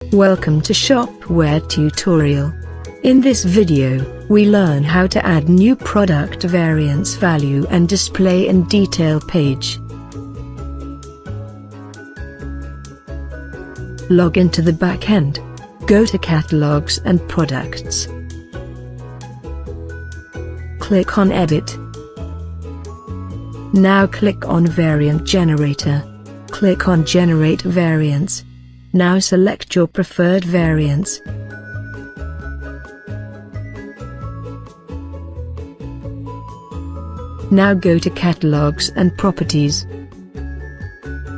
Welcome to Shopware tutorial. In this video, we learn how to add new product variants value and display in detail page. Log into the backend. Go to Catalogs and Products. Click on Edit. Now click on Variant Generator. Click on Generate Variants. Now select your preferred variants. Now go to Catalogs and Properties.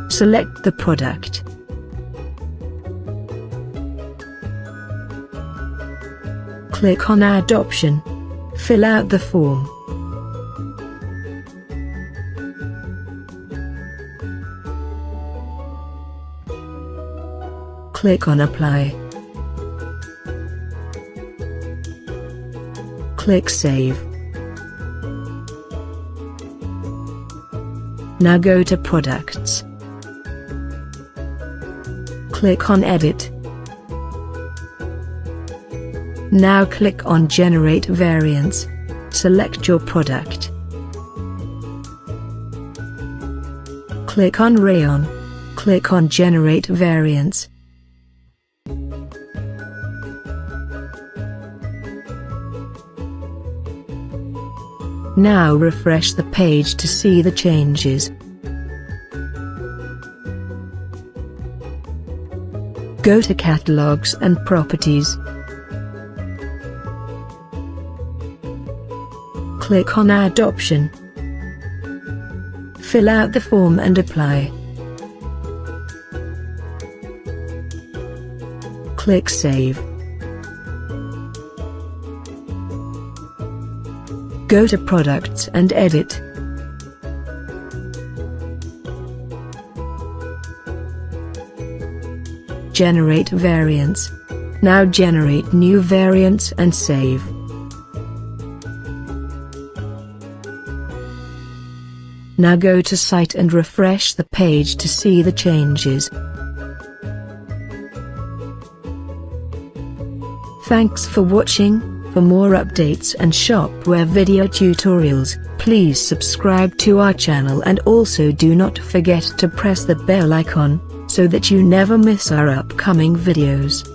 Select the product. Click on Add option. Fill out the form. Click on Apply. Click Save. Now go to Products. Click on Edit. Now click on Generate Variants. Select your product. Click on Rayon. Click on Generate Variants. Now refresh the page to see the changes. Go to Catalogs and Properties. Click on Add option. Fill out the form and apply. Click Save. Go to Products and Edit. Generate variants. Now generate new variants and save. Now go to Site and refresh the page to see the changes. Thanks for watching. For more updates and Shopware video tutorials, please subscribe to our channel and also do not forget to press the bell icon, so that you never miss our upcoming videos.